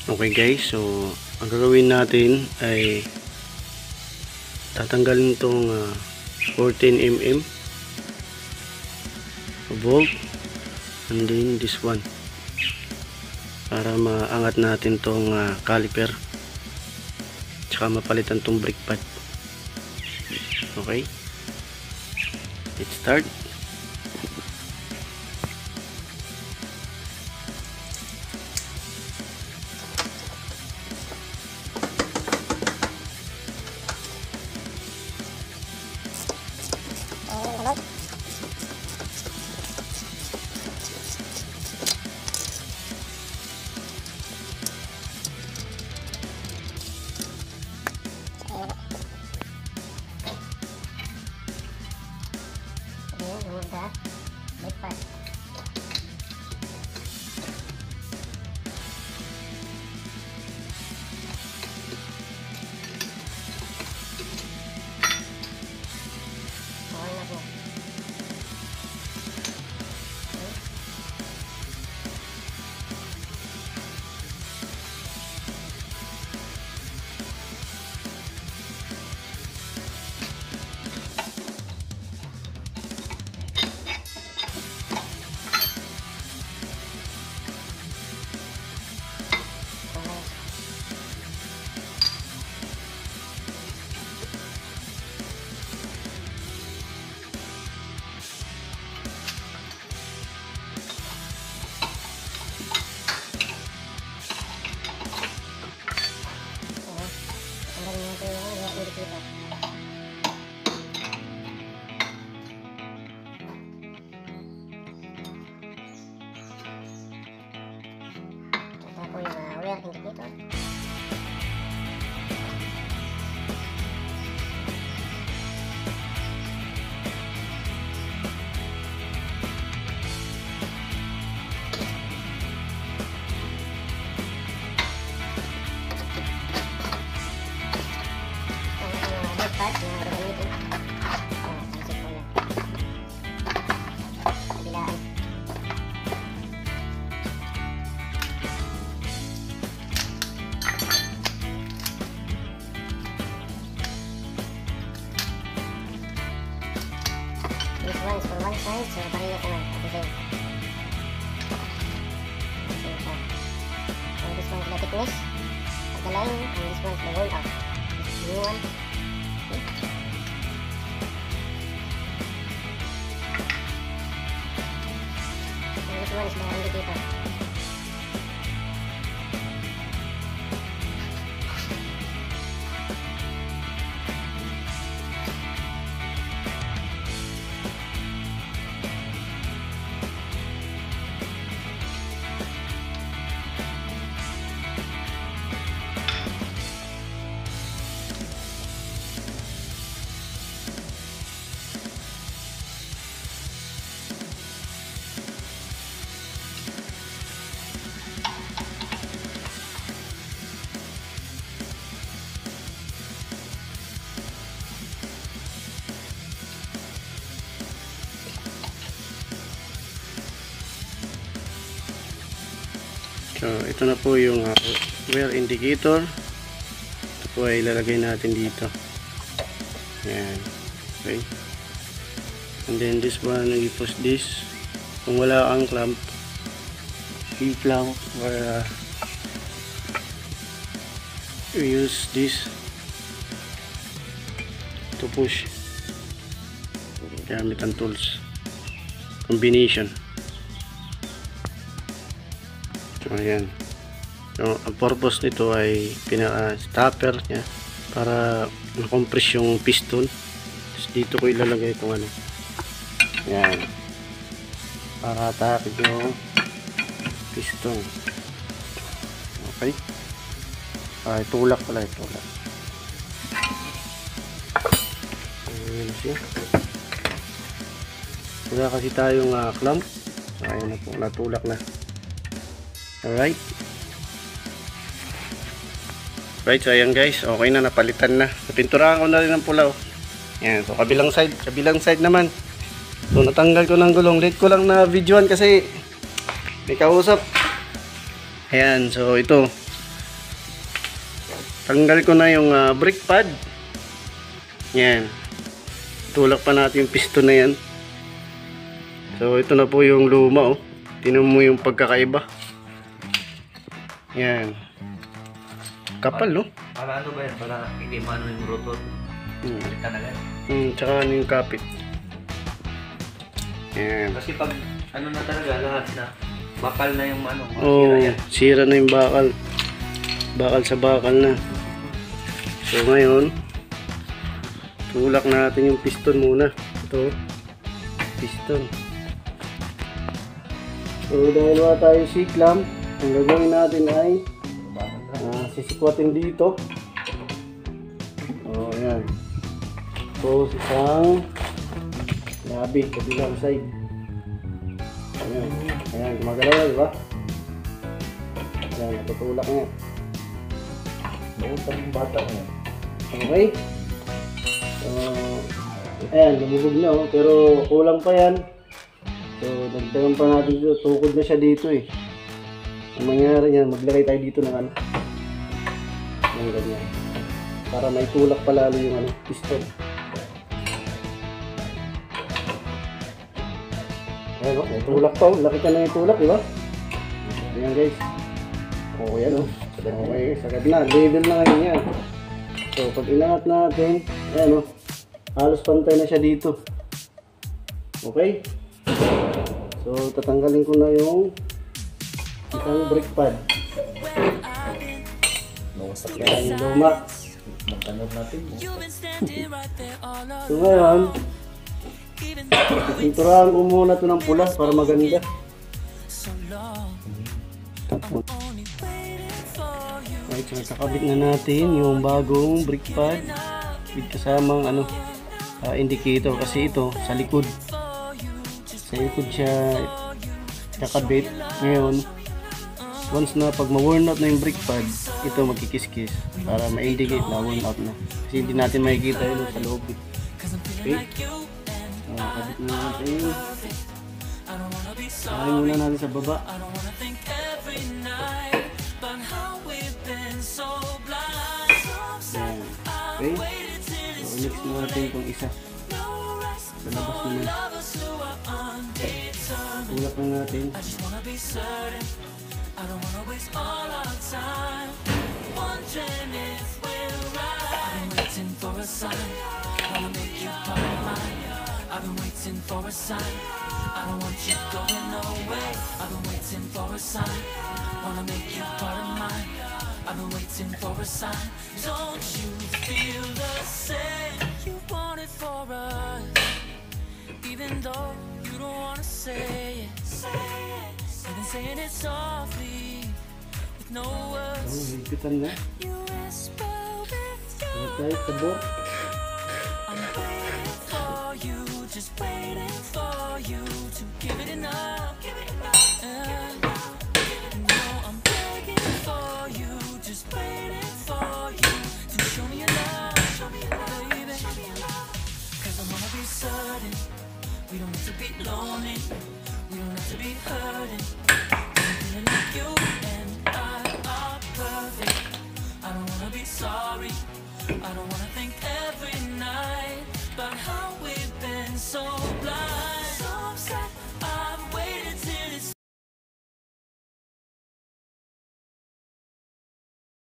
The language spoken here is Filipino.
Okay guys, so ang gagawin natin ay tatanggalin itong 14mm bolt and then this one para maangat natin itong caliper tsaka mapalitan itong brake pad. Okay, let's start. This one is for one side, so pareho naman at the same. So this one is the thickness of the line, and this one is the roll out. This is the new one. Okay. So this one is the indicator. So ito na po yung wear indicator. Ito po ay ilalagay natin dito. Ayan. Okay. And then this one, we push this. Kung wala kang clamp, i-clamp or you use this to push gamit ang tools combination. So ayan. So ang purpose nito ay pinaka-stopper niya para na-compress yung piston. Tapos dito ko ilalagay kung ano. Ayan. Para atake yung piston. Okay. Tulak pala, tulak. Ayan siya. Wala kasi tayong clamp. So ayan na po, natulak na. Alright. Right, so ayan guys, okay na, napalitan na. Napinturahan ko na rin ng pula. Ayan, so kabilang side naman. So natanggal ko ng gulong. Late ko lang na videoan kasi may kausap. Ayan, so ito. tanggal ko na yung brake pad. Yan. Tulak pa natin yung piston na yan. So ito na po yung luma, oh. Tingnan mo yung pagkakaiba. Yan. Kapal, no? Para ano ba yan? Para hindi maano yung rotor. Balik ka na lang. Tsaka ano yung kapit. Yan. Kasi pag ano na talaga lahat na bakal na yung ano. Oh, Masira yan. sira na yung bakal. Bakal sa bakal na. So ngayon, tulak natin yung piston muna. Ito, piston. So dahil wala tayo C-clamp, ang gagawin natin ay sisikwatin dito. Oh, ayan. Tapos isang labi, kabilang side. Ayan, ayan, gumagalaw na, diba? Ayan, natutulak niya. Nautang yung bata mo. Okay? So, ayan, lumubog na, oh, pero kulang pa yan. So, dagdagan pa natin dito. Tukod na siya dito eh. Ang mangyari niyan, maglagay tayo dito ng ano. Ng ganyan. Para may tulak pa lalo yung ano, piston. Ayan o, may tulak pa o. Laki ka na yung tulak, di ba? Ayan guys. Okay yan o. Okay, sagad na. Level na ngayon yan. So, pag inangat natin, ayan o. Halos pantay na siya dito. Okay? So, tatanggalin ko na yung isang brake pad. Yan, yung luma. Magtanong natin. So, ngayon, pinturahan ko muna ito ng pula para maganda. Right, so nakakabit na natin yung bagong brake pad with kasamang ano, indicator kasi ito sa likod. Sa likod siya nakabit. Ngayon, once na pag ma-worn out na yung brake pad, ito magkikiskis para ma-indicate na worn out na. Kasi hindi natin makikita yun sa loob. Okay? Kabit na natin. Ayaw muna natin sa baba. Yan. Okay? So, mix na natin itong isa. Sa labas naman. Tulak na natin. I don't wanna waste all our time wondering if we're right. I've been waiting for a sign. Wanna make you part of mine. I've been waiting for a sign. I don't want you going away. I've been waiting for a sign. Wanna make you part of mine. I've been waiting for a sign. Don't you feel the same? You want it for us, even though you don't wanna say it. Even saying it softly with no words. Oh, higpitan na. You whisper with your Tayo sa bot. I'm waiting for you, just waiting for you to give it enough. No, I'm begging for you, just waiting for you to show me your love, baby. 'Cause I wanna be certain we don't have to be lonely, we don't have to be hurting. I'm feeling like you and I are perfect. I don't wanna be sorry, I don't wanna